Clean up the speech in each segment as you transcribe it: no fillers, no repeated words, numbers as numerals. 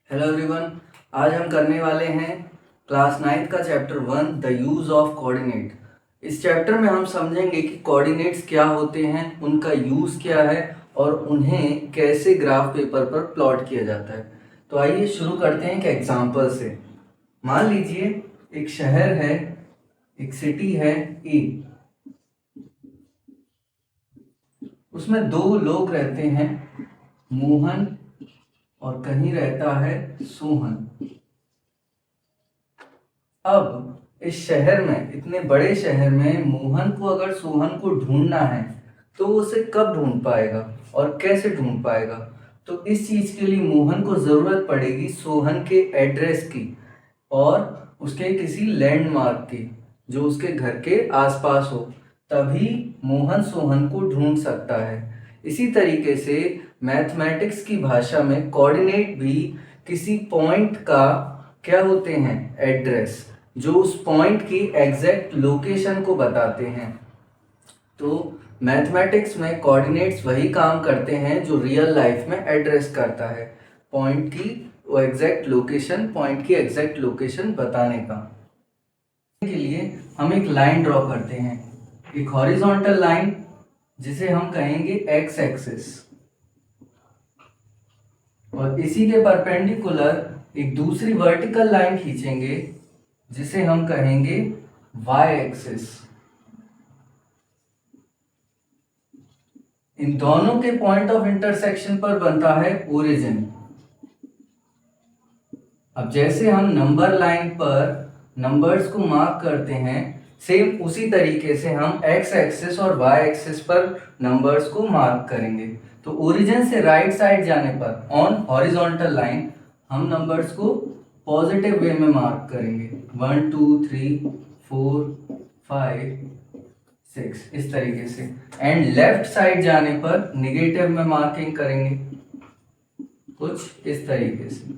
Hello everyone. आज हम करने वाले हैं क्लास 9th का chapter 1 the use of coordinate. इस चैप्टर में हम समझेंगे कि कोऑर्डिनेट्स क्या होते हैं, उनका यूज़ क्या है और उन्हें कैसे ग्राफ पेपर पर प्लॉट किया जाता है। तो आइए शुरू करते हैं एक एग्जांपल से। मान लीजिए एक शहर है, एक सिटी है ए, उसमें दो लोग रहते हैं, मोहन और कहीं रहता है सोहन। अब इस शहर में, इतने बड़े शहर में मोहन को अगर सोहन को ढूंढना है तो वो उसे कब ढूंढ पाएगा और कैसे ढूंढ पाएगा? तो इस चीज के लिए मोहन को जरूरत पड़ेगी सोहन के एड्रेस की और उसके किसी लैंडमार्क की जो उसके घर के आसपास हो, तभी मोहन सोहन को ढूंढ सकता है। इसी तरीके से मैथमेटिक्स की भाषा में कोऑर्डिनेट भी किसी पॉइंट का क्या होते हैं, एड्रेस, जो उस पॉइंट की एग्जैक्ट लोकेशन को बताते हैं। तो मैथमेटिक्स में कोऑर्डिनेट्स वही काम करते हैं जो रियल लाइफ में एड्रेस करता है, पॉइंट की वो एग्जैक्ट लोकेशन, पॉइंट की एग्जैक्ट लोकेशन बताने का। के लिए हम एक लाइन ड्रॉ करते हैं, एक हॉरिजॉन्टल लाइन जिसे हम कहेंगे एक्स एक्सिस, और इसी के परपेंडिकुलर एक दूसरी वर्टिकल लाइन खींचेंगे जिसे हम कहेंगे वाई एक्सिस। इन दोनों के पॉइंट ऑफ इंटरसेक्शन पर बनता है ओरिजिन। अब जैसे हम नंबर लाइन पर नंबर्स को मार्क करते हैं, सेम उसी तरीके से हम एक्स एक्सिस और वाई एक्सिस पर नंबर्स को मार्क करेंगे। तो ओरिजिन से राइट साइड जाने पर ऑन हॉरिजॉन्टल लाइन हम नंबर्स को पॉजिटिव वे में मार्क करेंगे, 1 2 3 4 5 6 इस तरीके से। एंड लेफ्ट साइड जाने पर निगेटिव में मार्किंग करेंगे, कुछ इस तरीके से।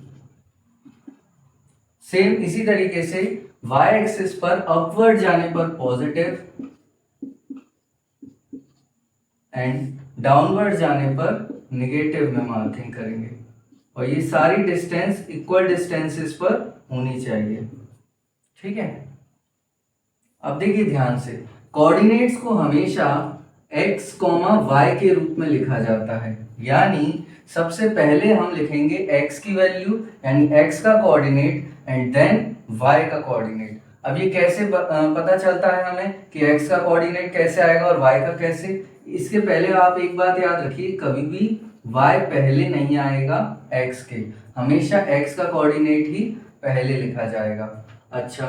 सेम इसी तरीके से y एक्सिस पर अपवर्ड जाने पर पॉजिटिव एंड डाउनवर्ड जाने पर निगेटिव में मार्किंग करेंगे, और ये सारी डिस्टेंस इक्वल डिस्टेंसेस पर होनी चाहिए। ठीक है। अब देखिए ध्यान से, कोऑर्डिनेट्स को हमेशा x, y के रूप में लिखा जाता है। यानी सबसे पहले हम लिखेंगे x की वैल्यू यानी x का कोऑर्डिनेट एंड देन y का कोऑर्डिनेट। अब ये कैसे पता चलता है हमें कि x का कोऑर्डिनेट कैसे आएगा और y का कैसे? इसके पहले आप एक बात याद रखिए, कभी भी y पहले नहीं आएगा x के, हमेशा x का कोऑर्डिनेट ही पहले लिखा जाएगा। अच्छा,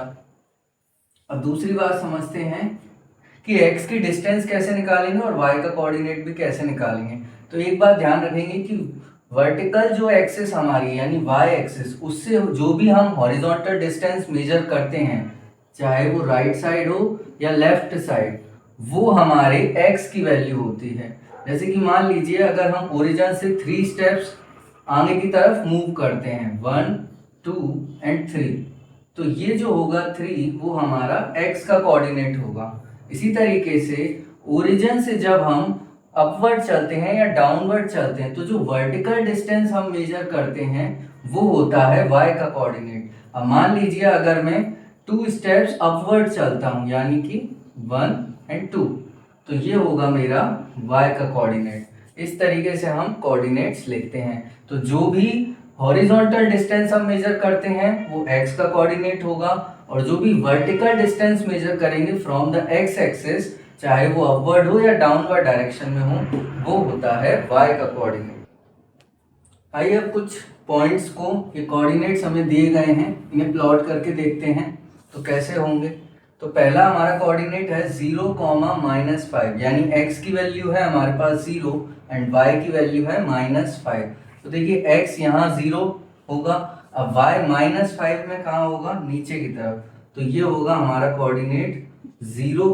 अब दूसरी बात समझते हैं कि x की डिस्टेंस कैसे निकालेंगे और y का कोऑर्डिनेट भी कैसे निकालेंगे। तो एक बात ध्यान रखेंगे कि वर्टिकल जो एक्सिस हमारी यानी y एक्सिस, उससे जो भी हम हॉरिजॉन्टल डिस्टेंस मेजर करते हैं, चाहे वो राइट साइड हो या लेफ्ट साइड, वो हमारे x की वैल्यू होती है। जैसे कि मान लीजिए अगर हम ओरिजिन से 3 स्टेप्स आगे की तरफ मूव करते हैं, 1 2 एंड 3, तो ये जो होगा 3 वो हमारा x का कोऑर्डिनेट होगा। इसी तरीके से ओरिजिन से जब हम अपवर्ड चलते हैं या डाउनवर्ड चलते हैं, तो जो वर्टिकल डिस्टेंस हम मेजर करते हैं वो होता है y का कोऑर्डिनेट। अब मान लीजिए अगर मैं 2 स्टेप्स अपवर्ड चलता हूं यानी कि 1 एंड 2, तो ये होगा मेरा y का कोऑर्डिनेट। इस तरीके से हम कोऑर्डिनेट्स लिखते हैं। तो जो भी हॉरिजॉन्टल डिस्टेंस हम मेजर करते हैं वो x का कोऑर्डिनेट होगा, और जो भी वर्टिकल डिस्टेंस मेजर करेंगे फ्रॉम द x एक्सिस, चाहे वो अपवर्ड हो या डाउनवर्ड डायरेक्शन में हो, वो होता है y का कोऑर्डिनेट। आइए अब कुछ पॉइंट्स को, ये कोऑर्डिनेट्स हमें दिए गए हैं, इन्हें प्लॉट करके देखते हैं तो कैसे होंगे। तो पहला हमारा कोऑर्डिनेट है 0, -5, यानी x की वैल्यू है हमारे पास 0 एंड y की वैल्यू है -5। तो देखिए x यहाँ 0 होगा, अब y -5 में कहाँ होगा, नीचे की तरफ, तो ये होगा हमारा कोऑर्डिनेट 0,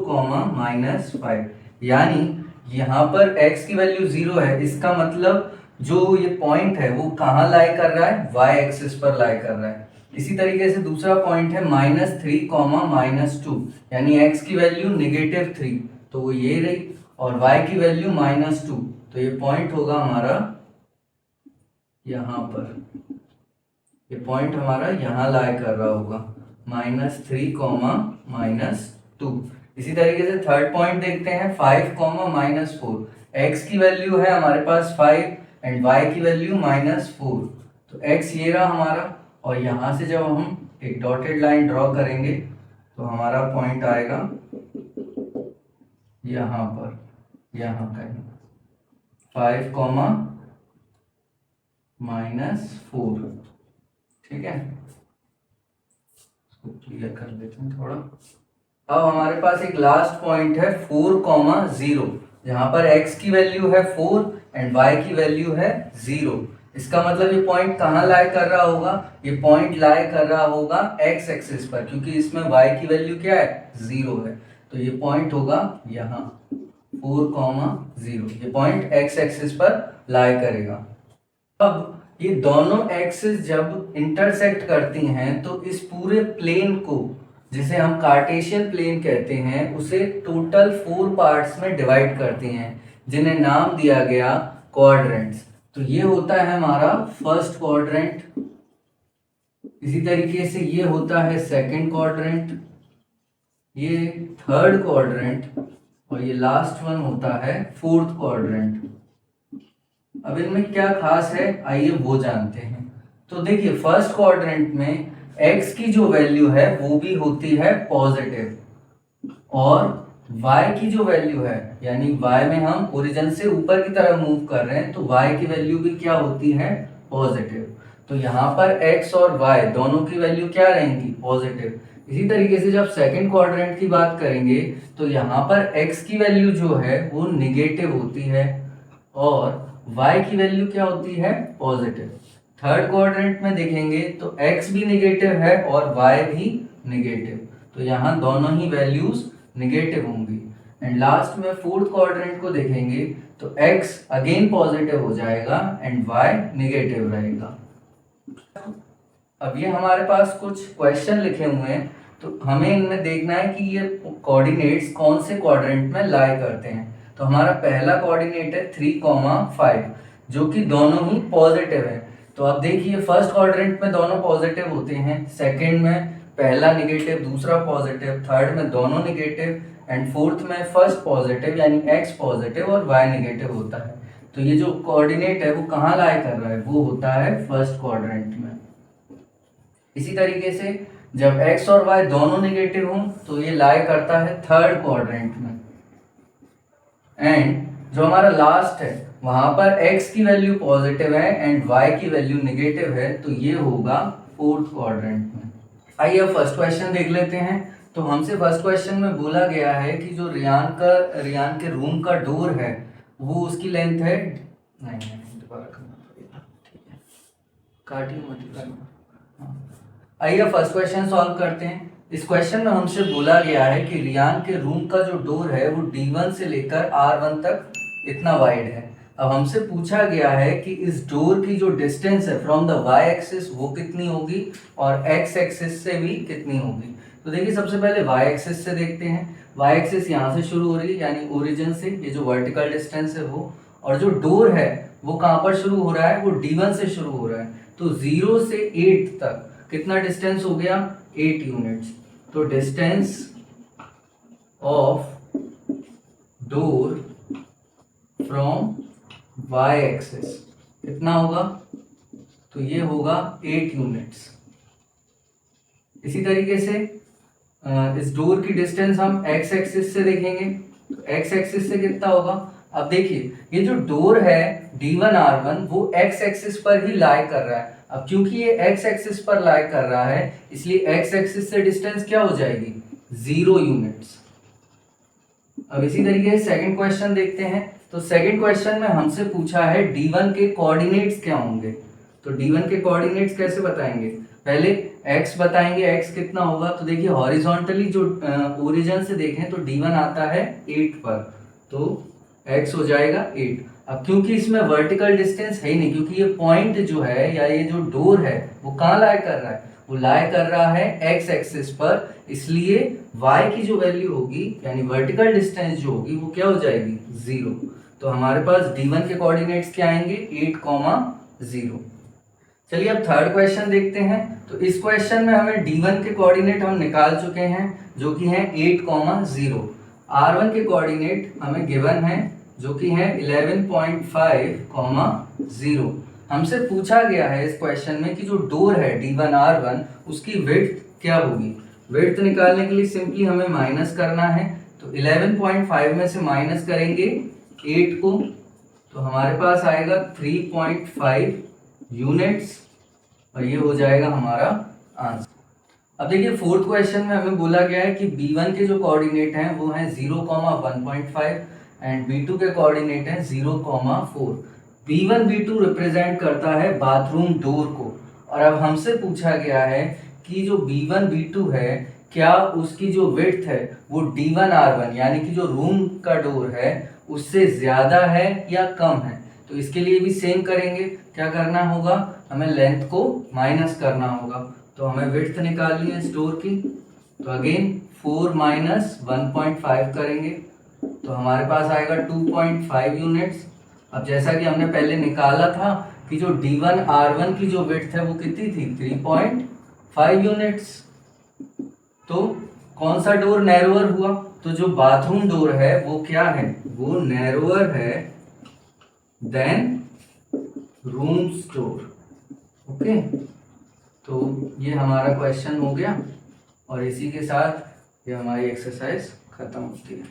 -5। यानी यहाँ पर x की वैल्यू 0 है, इसका मतलब जो ये पॉइंट है वो कहाँ लाई कर रहा है, y एक्सिस पर लाई कर रहा है। इसी तरीके से दूसरा पॉइंट है -3, -2, यानी x की वैल्यू -3, तो वो ये रही, और y की वैल्यू -2, तो ये पॉइंट होगा हमारा यहाँ पर। ये पॉइंट हमारा यहाँ लाई कर रहा होगा, -3, -2। इसी तरीके से थर्ड पॉइंट देखते हैं, 5, -4। x की वैल्यू है हमारे पास 5 एंड y की वैल्यू -4। तो x ये रहा हमारा, और यहाँ से जब हम एक डॉटेड लाइन ड्रॉ करेंगे तो हमारा पॉइंट आएगा यहाँ पर, यहाँ कहीं 5, -4। ठीक है, इसको क्लियर कर देते हैं थोड़ा। अब हमारे पास एक लास्ट पॉइंट है 4, 0, जहां पर x की वैल्यू है 4 एंड y की वैल्यू है 0। इसका मतलब ये पॉइंट कहाँ लाई कर रहा होगा, ये पॉइंट लाई कर रहा होगा x एक्सिस पर, क्योंकि इसमें y की वैल्यू क्या है, 0 है। तो ये पॉइंट होगा यहाँ 4, 0, ये पॉइंट x एक्सिस पर लाई करेगा। अब ये दोनों एक्सिस जब इंटरसेक्ट करती हैं तो इस पूरे प्लेन को, जिसे हम कार्टेशियन प्लेन कहते हैं, उसे टोटल 4 पार्ट्स में डिवाइड करती हैं, जिन्हें नाम दिया गया क्वाड्रेंट्स। तो ये होता है हमारा फर्स्ट क्वाड्रेंट, इसी तरीके से ये होता है सेकंड क्वाड्रेंट, ये थर्ड क्वाड्रेंट, और ये लास्ट वन होता है फोर्थ क्वाड्रेंट। अब इनमें क्या खास है, आइए वो जानते हैं। तो देखिए फर्स्ट क्वाड्रेंट में x की जो वैल्यू है वो भी होती है पॉजिटिव, और y की जो वैल्यू है, यानी y में हम ओरिजिन से ऊपर की तरफ मूव कर रहे हैं, तो y की वैल्यू भी क्या होती है, पॉजिटिव। तो यहाँ पर x और y दोनों की वैल्यू क्या रहेंगी, पॉजिटिव। इसी तरीके से जब सेकंड क्वाड्रेंट की बात करेंगे तो यहाँ पर x की वैल्यू जो है वो निगेटिव होती है, और y की वैल्यू क्या होती है, पॉजिटिव। थर्ड क्वाड्रेंट में देखेंगे तो x भी निगेटिव है और y भी निगेटिव, तो यहाँ दोनों ही वैल्यूज निगेटिव होंगी। एंड लास्ट में फोर्थ क्वाड्रेंट को देखेंगे तो x अगेन पॉजिटिव हो जाएगा एंड y निगेटिव रहेगा। अब ये हमारे पास कुछ क्वेश्चन लिखे हुए हैं, तो हमें इनमें देखना है कि ये कोऑर्डिनेट्स कौन से क्वाड्रेंट में लाई करते हैं। तो हमारा पहला कोऑर्डिनेट है 3, 5, जो कि दोनों ही पॉजिटिव है। तो अब देखिए फर्स्ट क्वाड्रेंट में दोनों पॉजिटिव होते हैं, सेकंड में पहला निगेटिव दूसरा पॉजिटिव, थर्ड में दोनों निगेटिव, एंड फोर्थ में फर्स्ट पॉजिटिव यानी x पॉजिटिव और y निगेटिव होता है। तो ये जो कोऑर्डिनेट है वो कहाँ लाई कर रहा है, वो होता है फर्स्ट क्वाड्रेंट में। इसी तरीके से जब x और y दोनों निगेटिव हों तो ये लाई करता है थर्ड क्वाड्रेंट में। एंड जो हमारा लास्ट है वहां पर x की वैल्यू पॉजिटिव है एंड y की वैल्यू निगेटिव है, तो ये होगा फोर्थ क्वाड्रेंट में। आइए अब फर्स्ट क्वेश्चन देख लेते हैं। तो हमसे फर्स्ट क्वेश्चन में बोला गया है कि जो रियान के रूम का डोर है वो उसकी लेंथ है, नहीं दोबारा करना पड़ेगा, ठीक है, काटिए मत करना। आइए फर्स्ट क्वेश्चन सॉल्व करते हैं। इस क्वेश्चन में हमसे बोला गया है कि रियान के रूम का जो डोर है वो D1 से लेकर R1 तक इतना वाइड है। अब हमसे पूछा गया है कि इस डोर की जो डिस्टेंस है फ्रॉम द y एक्सिस वो कितनी होगी और x एक्सिस से भी कितनी होगी। तो देखिए सबसे पहले y एक्सिस से देखते हैं। y एक्सिस यहाँ से शुरू हो रही है यानी ओरिजिन से, ये जो वर्टिकल डिस्टेंस है वो, और जो डोर है वो कहाँ पर शुरू हो रहा है, वो D1 से शुरू हो रहा है। तो 0 से 8 तक कितना डिस्टेंस हो गया, 8 यूनिट्स। तो distance of door from y axis कितना होगा, तो ये होगा 8 यूनिट्स। इसी तरीके से इस डोर की डिस्टेंस हम x एक्सिस से देखेंगे, तो x एक्सिस से कितना होगा। अब देखिए ये जो डोर है D1 R1 वो x एक्सिस पर ही लाई कर रहा है। अब क्योंकि ये x एक्सिस पर लाई कर रहा है इसलिए x एक्सिस से डिस्टेंस क्या हो जाएगी, 0 यूनिट्स। अब इसी तरीके से सेकंड क्वेश्चन देखते हैं। तो सेकंड क्वेश्चन में हमसे पूछा है D1 के कोऑर्डिनेट्स क्या होंगे। तो D1 के कोऑर्डिनेट्स कैसे बताएंगे, पहले x बताएंगे, x कितना होगा। तो देखिए हॉरिजॉन्टली जो ओरिजिन से देखें तो D1 आता है 8 पर, तो x हो जाएगा 8। अब क्योंकि इसमें वर्टिकल डिस्टेंस है ही नहीं, क्योंकि ये पॉइंट जो है या ये जो डोर है वो कहाँ लाई कर रहा है, वो लाई कर रहा है x एक्सिस पर, इसलिए y की जो वैल्यू होगी यानी वर्टिकल डिस्टेंस जो होगी वो क्या हो जाएगी, 0। तो हमारे पास D1 के कोऑर्डिनेट्स क्या आएंगे, 8, 0। चलिए अब थर्ड क्वेश्चन देखते हैं। तो इस क्वेश्चन में हमें D1 के कोऑर्डिनेट हम निकाल चुके हैं जो कि है 8,0। R1 के कोऑर्डिनेट हमें गिवन है जो कि है 11.5,0। हमसे पूछा गया है इस क्वेश्चन में कि जो डोर है D1 R1 उसकी विड्थ क्या होगी। विड्थ निकालने के लिए सिंपली हमें माइनस करना है। तो 11.5 में से माइनस करेंगे 8 को, तो हमारे पास आएगा 3.5 यूनिट्स और ये हो जाएगा हमारा आंसर। अब देखिए फोर्थ क्वेश्चन में हमें बोला गया है कि B1 के जो कोऑर्डिनेट हैं वो हैं 0,1.5 एंड B2 के कोऑर्डिनेट हैं 0,4। B1 B2 रिप्रेजेंट करता है बाथरूम डोर को, और अब हमसे पूछा गया है कि जो B1 B2 है क्या उसकी जो विड्थ है वो D1 R1 यानी कि जो रूम का डोर है उससे ज्यादा है या कम है। तो इसके लिए भी सेम करेंगे। क्या करना होगा, हमें लेंथ को माइनस करना होगा। तो हमें विड्थ निकालनी है स्टोर की, तो अगेन 4 माइनस 1.5 करेंगे तो हमारे पास आएगा 2.5 यूनिट्स। अब जैसा कि हमने पहले निकाला था कि जो D1 R1 की जो विड्थ है वो कितनी थी, 3.5 यूनिट्स। तो कौन सा डोर नैरोअर हुआ, तो जो बाथरूम डोर है वो क्या है, वो नैरोअर है देन रूम स्टोर। ओके, तो ये हमारा क्वेश्चन हो गया और इसी के साथ ये हमारी एक्सरसाइज खत्म होती है।